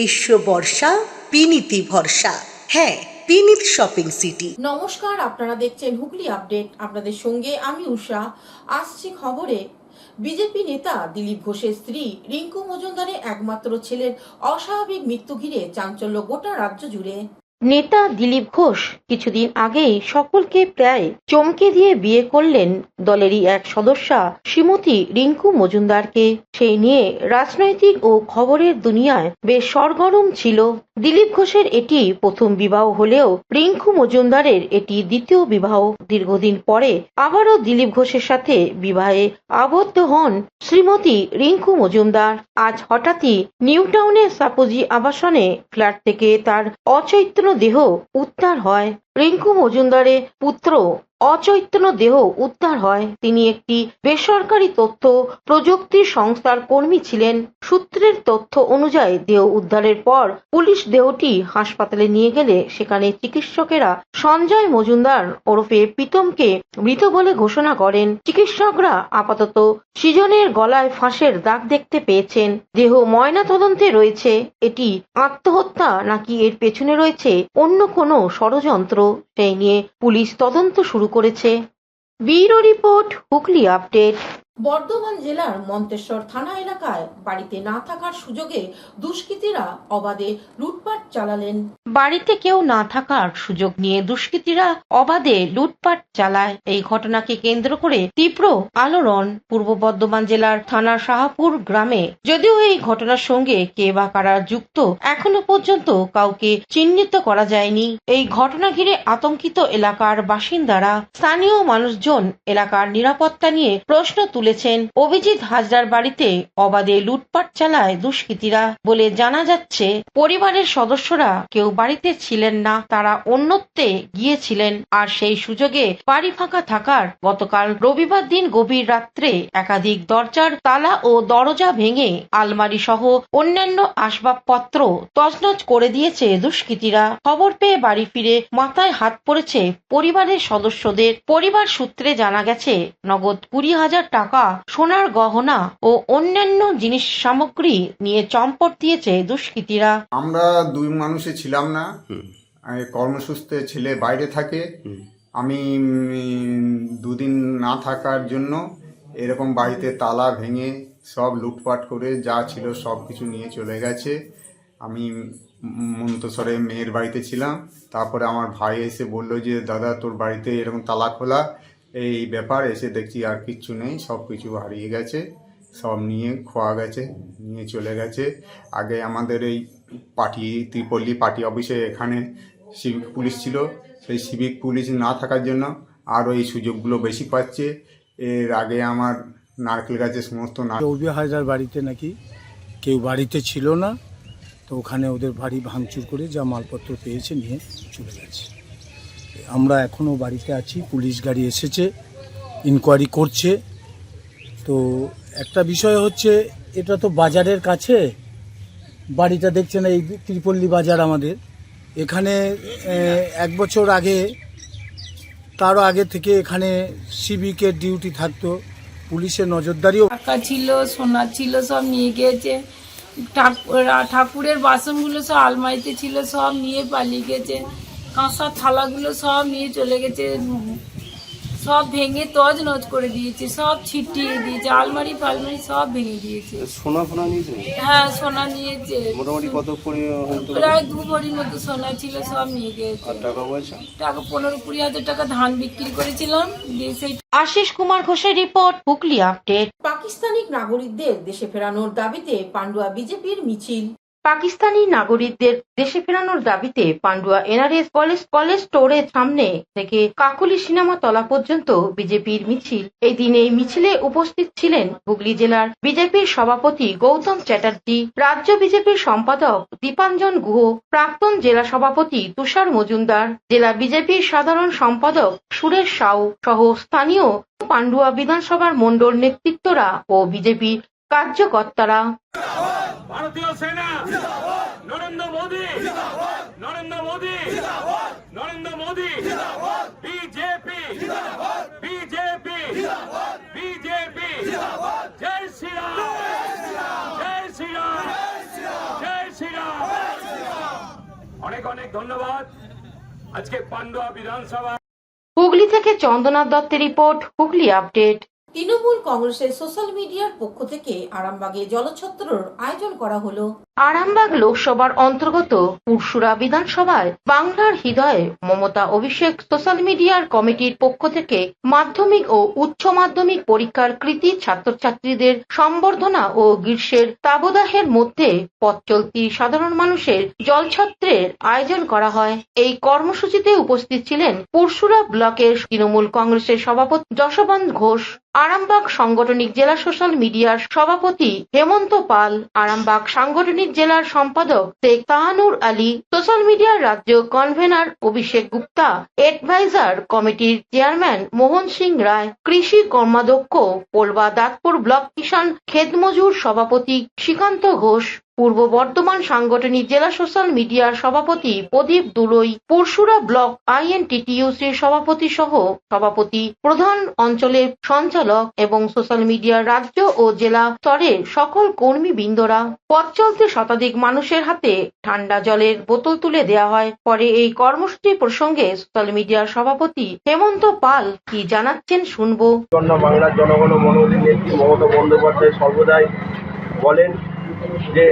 গ্রীষ্ম বর্ষা বিনীতি ভরসা। হ্যাঁ, বিনীত শপিং সিটি। নমস্কার, আপনারা দেখছেন হুগলি আপডেট। আপনাদের সঙ্গে আমি উষা। আসছি খবরে। বিজেপি নেতা দিলীপ ঘোষের স্ত্রী রিঙ্কু মজুমদারের একমাত্র ছেলের অস্বাভাবিক মৃত্যু ঘিরে চাঞ্চল্য গোটা রাজ্য জুড়ে। নেতা দিলীপ ঘোষ কিছুদিন আগেই সকলকে প্রায় চমকে দিয়ে বিয়ে করলেন দলেরই এক সদস্যা শ্রীমতী রিঙ্কু মজুমদারকে। সেই নিয়ে রাজনৈতিক ও খবরের দুনিয়ায় বেশ সরগরম ছিল। দিলীপ ঘোষের এটি প্রথম বিবাহ হলেও রিঙ্কু মজুমদারের এটি দ্বিতীয় বিবাহ। দীর্ঘদিন পরে আবারও দিলীপ ঘোষের সাথে বিবাহে আবদ্ধ হন শ্রীমতী রিঙ্কু মজুমদার। আজ হঠাৎই নিউ টাউনের সাপোজি আবাসনে ফ্ল্যাট থেকে তার অচৈতন্য দেহ উদ্ধার হয়। রিঙ্কু মজুমদারের পুত্র অচৈতন্য দেহ উদ্ধার হয়। তিনি একটি বেসরকারি তথ্য প্রযুক্তি সংস্থার কর্মী ছিলেন। সূত্রের তথ্য অনুযায়ী দেহ উদ্ধারের পর পুলিশ দেহটি হাসপাতালে নিয়ে গেলে সেখানে চিকিৎসকেরা সঞ্জয় মজুমদার ওরফে প্রীতমকে মৃত বলে ঘোষণা করেন। চিকিৎসকরা আপাতত সৃজনের গলায় ফাঁসের দাগ দেখতে পেয়েছেন। দেহ ময়না তদন্তে রয়েছে। এটি আত্মহত্যা নাকি এর পেছনে রয়েছে অন্য কোনো ষড়যন্ত্র, সেই নিয়ে পুলিশ তদন্ত শুরু করেছে। Bureau report, Hooghly update. Bardhaman জেলার মন্তেশ্বর থানা এলাকায় বাড়িতে না থাকার সুযোগে দুষ্কৃতীরা অবাধে লুটপাট চালালেন। বাড়িতে কেউ না থাকার সুযোগ নিয়ে দুষ্কৃতীরা অবাধে লুটপাট চালায়। এই ঘটনাকে কেন্দ্র করে তীব্র আলোড়ন পূর্ব বর্ধমান জেলার থানা শাহপুর গ্রামে। যদিও এই ঘটনার সঙ্গে কে বা কারা যুক্ত এখনো পর্যন্ত কাউকে চিহ্নিত করা যায়নি। এই ঘটনা ঘিরে আতঙ্কিত এলাকার বাসিন্দারা। স্থানীয় মানুষজন এলাকার নিরাপত্তা নিয়ে প্রশ্ন তুলেছেন। অভিজিৎ হাজরার বাড়িতে অবাধে লুটপাট চালায় দুষ্কৃতীরা বলে জানা যাচ্ছে। পরিবারের সদস্যরা কেউ বাড়িতে ছিলেন না, তারা অন্যত্রে গিয়েছিলেন। আর সেই সুযোগে বাড়ি ফাঁকা থাকার গতকাল রবিবার দিন গভীর রাত্রে একাধিক দরজার তালা ও দরজা ভেঙে আলমারি সহ অন্যান্য আসবাবপত্র তছনছ করে দিয়েছে দুষ্কৃতীরা। খবর পেয়ে বাড়ি ফিরে মাথায় হাত পড়েছে পরিবারের সদস্যদের। পরিবার সূত্রে জানা গেছে নগদ 20,000 টাকা, সোনার গহনা ও অন্যান্য জিনিস সামগ্রী নিয়ে চম্পট দিয়েছে দুষ্কৃতীরা। আমরা দুই মানুষে ছিলাম না, কর্মসূত্রে ছেলে বাইরে থাকে। আমি দুদিন না থাকার জন্য এরকম বাড়িতে তালা ভেঙে সব লুটপাট করে যা ছিল সব কিছু নিয়ে চলে গেছে। আমি মন্তেশ্বরে মেয়ের বাড়িতে ছিলাম। তারপরে আমার ভাই এসে বললো যে দাদা তোর বাড়িতে এরকম তালা খোলা, এই ব্যাপার। এসে দেখছি আর কিচ্ছু নেই, সব কিছু হারিয়ে গেছে, সব নিয়ে খোয়া গেছে, নিয়ে চলে গেছে। আগে আমাদের এই ত্রিপল্লী পার্টি অফিসে এখানে সিভিক পুলিশ ছিল, সেই সিভিক পুলিশ না থাকার জন্য আরও এই সুযোগগুলো বেশি পাচ্ছে। এর আগে আমার নারকেল গাছের সমস্ত রবি হাজরার বাড়িতে নাকি কেউ বাড়িতে ছিল না, তো ওখানে ওদের বাড়ি ভাঙচুর করে যা মালপত্র পেয়েছে নিয়ে চলে গেছে। আমরা এখনও বাড়িতে আছি, পুলিশ গাড়ি এসেছে, ইনকোয়ারি করছে। তো একটা বিষয় হচ্ছে, এটা তো বাজারের কাছে বাড়িটা, দেখছেন এই ত্রিপল্লী বাজার আমাদের এখানে। 1 বছর আগে, তারও আগে থেকে এখানে সিভিকের ডিউটি থাকতো, পুলিশের নজরদারিও। টাকা ছিল, সোনা ছিল, সব নিয়ে গিয়েছে। ঠাকুরের বাসনগুলো সব আলমারিতে ছিল, সব নিয়ে পালিয়ে গেছে। কাঁসার থালাগুলো সব নিয়ে চলে গেছে, সব ভেঙে তছনছ করে দিয়েছে, সব ছিটিয়ে দিয়েছে, আলমারি ফালমারি সব ভেঙে দিয়েছে। সোনা ফোনা নিয়েছে? হ্যাঁ, সোনা নিয়েছে। মোটামুটি কত প্রায় 2 ভরির মতো সোনা ছিল, সব নিয়ে গিয়েছে। আর টাকা পয়সা? টাকা 15-20 হাজার টাকা ধান বিক্রি করেছিলাম, দিয়ে সেই। আশিস কুমার ঘোষের রিপোর্ট, হুগলি আপডেট। পাকিস্তানি নাগরিকদের দেশে ফেরানোর দাবিতে পান্ডুয়া বিজেপির মিছিল। পাকিস্তানি নাগরিকদের দেশে ফেরানোর দাবিতে পান্ডুয়া এনআরএস কলেজ স্টোরের সামনে থেকে কাকলি সিনেমা তলা পর্যন্ত বিজেপির মিছিল। এই দিন এই মিছিলে উপস্থিত ছিলেন হুগলি জেলার বিজেপির সভাপতি গৌতম চ্যাটার্জি, রাজ্য বিজেপির সম্পাদক দীপাঞ্জন গুহ, প্রাক্তন জেলা সভাপতি তুষার মজুমদার, জেলা বিজেপির সাধারণ সম্পাদক সুরেশ সাউ সহ স্থানীয় পান্ডুয়া বিধানসভার মণ্ডল নেতৃত্বরা ও বিজেপি কার্যকর্তারা। ভারতীয় সেনা, Narendra Modi, Narendra Modi, Narendra Modi, BJP, BJP, BJP, জয় শ্রীরাম, জয় শ্রীরাম, জয় শ্রীরাম। অনেক অনেক ধন্যবাদ। আজকে পান্ডুয়া বিধানসভা হুগলি থেকে চন্দ্রনাথ দত্তের রিপোর্ট, হুগলি আপডেট। তৃণমূল কংগ্রেসের সোশ্যাল মিডিয়ার পক্ষ থেকে আরামবাগে জলছত্রর আয়োজন করা হলো। আরামবাগ লোকসভার অন্তর্গত পুরসুরা বিধানসভায় বাংলার হৃদয়ে মমতা অভিষেক সোশ্যাল মিডিয়ার কমিটির পক্ষ থেকে মাধ্যমিক ও উচ্চ মাধ্যমিক পরীক্ষার কৃতী ছাত্রছাত্রীদের সম্বর্ধনা ও গ্রীষ্মের তাবদাহের মধ্যে পথ চলতি সাধারণ মানুষের জলছত্রের আয়োজন করা হয়। এই কর্মসূচিতে উপস্থিত ছিলেন পুরসুরা ব্লকের তৃণমূল কংগ্রেসের সভাপতি যশবন্ত ঘোষ, আরামবাগ সাংগঠনিক জেলা সোশ্যাল মিডিয়ার সভাপতি হেমন্ত পাল, আরামবাগ সাংগঠনিক জেলার সম্পাদক শেখ তাহানুর আলী, সোশ্যাল মিডিয়ার রাজ্য কনভেনার অভিষেক গুপ্তা, এডভাইজার কমিটির চেয়ারম্যান মোহন সিং রায়, কৃষি কর্মাধ্যক্ষ পোলবা দাঁতপুর ব্লক কিষাণ খেতমজুর সভাপতি শ্রীকান্ত ঘোষ, পূর্ব বর্ধমান সাংগঠনিক জেলা সোশ্যাল মিডিয়ার সভাপতি প্রদীপ দুলই, পুরসুরা ব্লক INTTUCর সভাপতি সহ সভাপতি, প্রধান অঞ্চলের সঞ্চালক এবং সোশ্যাল মিডিয়ার রাজ্য ও জেলা স্তরের সকল কর্মীবৃন্দরা। পথ চলতে শতাধিক মানুষের হাতে ঠান্ডা জলের বোতল তুলে দেওয়া হয়। পরে এই কর্মসূচি প্রসঙ্গে সোশ্যাল মিডিয়ার সভাপতি হেমন্ত পাল কি জানাচ্ছেন শুনবো। বাংলার জনগণ মনোনীত নেত্রী মমতা বন্দ্যোপাধ্যায় সর্বদাই বলেন যে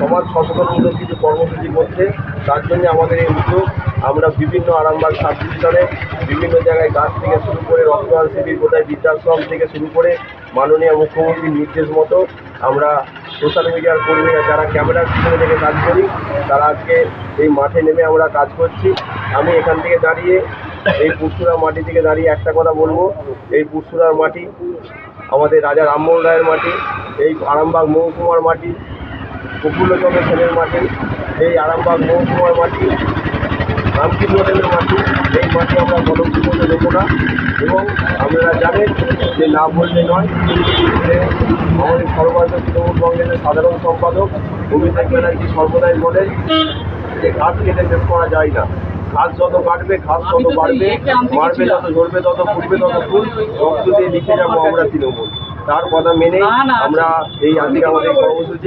সমাজ সচেতনমূলক কিছু কর্মসূচি করতে, তার জন্য আমাদের এই উদ্যোগ। আমরা বিভিন্ন আরামবাগ সাব ডিভিশনে বিভিন্ন জায়গায় গাছ থেকে শুরু করে রক্তদান শিবির, কোথায় বৃদ্ধাশ্রম থেকে শুরু করে মাননীয় মুখ্যমন্ত্রীর নির্দেশ মতো আমরা সোশ্যাল মিডিয়ার কর্মীরা যারা ক্যামেরার পিছনে থেকে কাজ করি, তারা আজকে এই মাঠে নেমে আমরা কাজ করছি। আমি এখান থেকে দাঁড়িয়ে এই পুরসুরার মাটি থেকে দাঁড়িয়ে একটা কথা বলবো, এই পুরসুরার মাটি আমাদের রাজা রামমোহন রায়ের মাটি, এই আরামবাগ মহকুমার মাটি প্রফুল্লচন্দ্র সেনের মাটি, এই আরামবাগ মহকুমার মাটি রামকৃষ্ণ দেবের মাটি। এই মাটি আমরা কলঙ্কিত হতে দেবো না। এবং আপনারা জানেন যে না বললে নয়, যে আমাদের সর্বভারতীয় তৃণমূল কংগ্রেসের সাধারণ সম্পাদক অভিষেক ব্যানার্জি সর্বদাই বলেন যে ঘাস কেটে শেষ করা যায় না। ঘাস যত কাটবে ঘাস তত বাড়বে, মারবে যত, ঝরবে তত, ফুটবে তত ফুল, রক্ত দিয়ে লিখে যাবো আমরা তৃণমূল। তার কথা মেনে আমরা এই আজকে আমাদের কর্মসূচি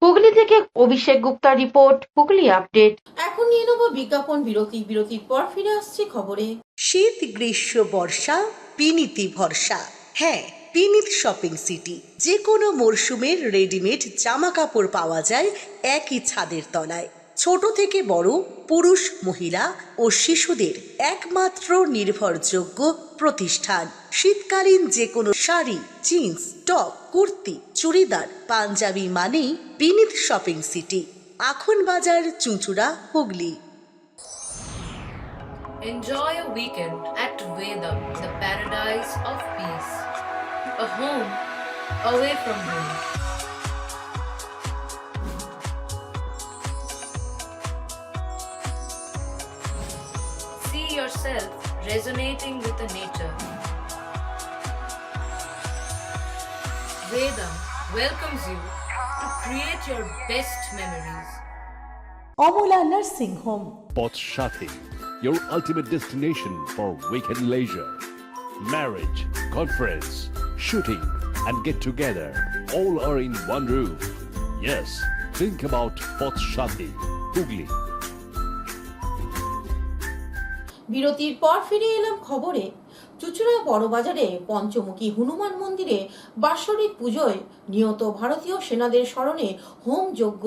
হুগলি থেকে অভিষেক গুপ্তা রিপোর্ট, হুগলি আপডেট। এখন নিয়ে নেব বিজ্ঞাপন বিরতি। বিরতির পর ফিরে আসছি খবরে। শীত গ্রীষ্ম বর্ষা পিনিতি ভরসা। হ্যাঁ, পিনিত শপিং সিটি। যে কোনো মরশুমের রেডিমেড জামা কাপড় পাওয়া যায় একই ছাদের তলায়। ছোট থেকে বড়, পুরুষ, মহিলা ও শিশুদের একমাত্র নির্ভরযোগ্য প্রতিষ্ঠান। শীতকালীন যে কোনো শাড়ি, জিন্স, টপ, কুর্তি, চুড়িদার, পাঞ্জাবি মানেই বিনীত শপিং সিটি, আখন বাজার, চুঁচুড়া, Hooghly. Enjoy a weekend at Vedam, the paradise of peace. A home away from home. See yourself resonating with the nature. Vedam welcomes you to create your best memories. Amala nursing home. Potshati, your ultimate destination for weekend leisure. Marriage, conference, shooting, and get together all are in one roof. Yes, think about Potshati, Hugli. বিরতির পর ফিরে এলাম খবরে। চুঁচুড়া বড়বাজারে পঞ্চমুখী হনুমান মন্দিরে বাৎসরিক পুজোয় নিহত ভারতীয় সেনাদের স্মরণে হোম যজ্ঞ।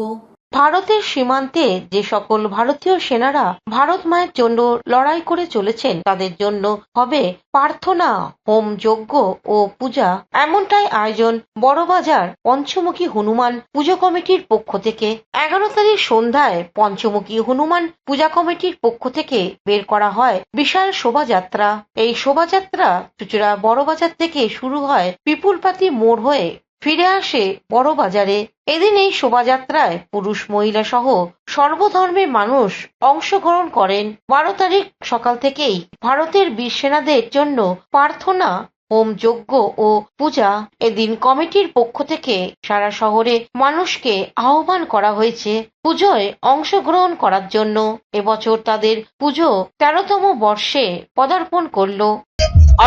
ভারতের সীমান্তে যে সকল ভারতীয় সেনারা ভারত মায়ের জন্য লড়াই করে চলেছেন, তাদের জন্য হবে প্রার্থনা, হোম যজ্ঞ ও পূজা। এমনটাই আয়োজন বড়বাজার পঞ্চমুখী হনুমান পুজো কমিটির পক্ষ থেকে। 11 তারিখ সন্ধ্যায় পঞ্চমুখী হনুমান পূজা কমিটির পক্ষ থেকে বের করা হয় বিশাল শোভাযাত্রা। এই শোভাযাত্রা চুঁচুড়া বড়বাজার থেকে শুরু হয়, পিপুলপাতি মোড় হয়ে ফিরে আসে বড়বাজারে। এদিন এই শোভাযাত্রায় পুরুষ মহিলা সহ সর্বধর্মের মানুষ অংশগ্রহণ করেন। 12 তারিখ সকাল থেকেই ভারতের বীর সেনাদের জন্য প্রার্থনা, হোম যজ্ঞ ও পূজা। এদিন কমিটির পক্ষ থেকে সারা শহরে মানুষকে আহ্বান করা হয়েছে পুজোয় অংশগ্রহণ করার জন্য। এবছর তাদের পুজো 13তম বর্ষে পদার্পণ করলো।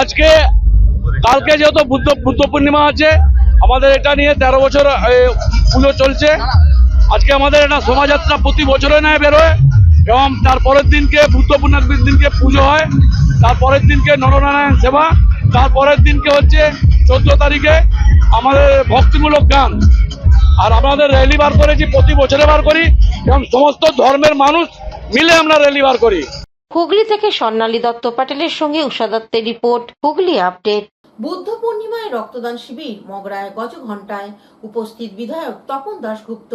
আজকে কালকে যেহেতু বুদ্ধ পূর্ণিমা আছে, আমাদের এটা নিয়ে 13 বছর পুজো চলছে। আজকে আমাদের একটা শোভাযাত্রা প্রতি বছরে নেয় বেরোয়, এবং তারপরের দিনকে বুদ্ধ পূর্ণিমার দিনকে পুজো হয়, তারপরের দিনকে নরনারায়ণ সেবা, তারপরের দিনকে হচ্ছে 14 তারিখে আমাদের ভক্তিমূলক গান। আর আমাদের র্যালি বার করেছি, প্রতি বছরে বার করি, এবং সমস্ত ধর্মের মানুষ মিলে আমরা র্যালি বার করি। হুগলি থেকে স্বর্ণালী দত্ত প্যাটেলের সঙ্গে উষা দত্তের রিপোর্ট, হুগলি আপডেট। বুদ্ধ পূর্ণিমায় রক্তদান শিবির মগরায় গজঘণ্টায় উপস্থিত বিধায়ক তপন দাশগুপ্ত।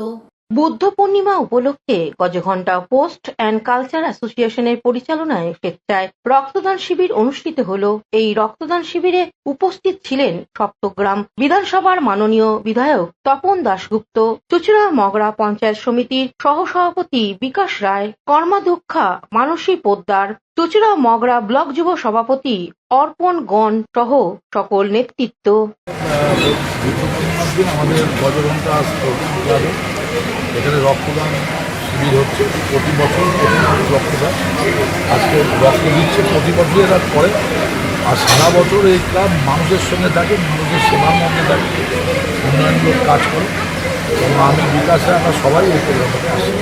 বুদ্ধ পূর্ণিমা উপলক্ষে গজঘণ্টা পোস্ট অ্যান্ড কালচার অ্যাসোসিয়েশনের পরিচালনায় স্বেচ্ছায় রক্তদান শিবির অনুষ্ঠিত হলো। এই রক্তদান শিবিরে উপস্থিত ছিলেন সপ্তগ্রাম বিধানসভার মাননীয় বিধায়ক তপন দাশগুপ্ত, চুচুড়া মগরা পঞ্চায়েত সমিতির সহসভাপতি বিকাশ রায়, কর্মাধ্যক্ষা মানসী পোদ্দার, চুচুড়া মগরা ব্লক যুব সভাপতি অর্পণ গণ সহ সকল নেতৃত্ব। আমাদের গজঘণ্টা এখানে রক্তদান শিবির হচ্ছে, প্রতি বছর রক্তদান, আজকে রক্ত দিচ্ছে প্রতি বছর এরা করে। আর সারা বছর এই ক্লাব মানুষের সঙ্গে থাকে, মানুষের সেবার মধ্যে থাকে, উন্নয়নমূলক কাজ করে, এবং আমি বিকাশে আমরা সবাই এই প্রোগ্রামটাতে আসি।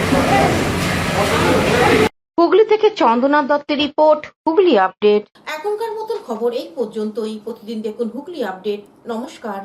হুগলি থেকে চন্দ্রনাথ দত্তের রিপোর্ট, হুগলি আপডেট। এখনকার মতন খবর এই পর্যন্তই। প্রতিদিন দেখুন হুগলি আপডেট। নমস্কার।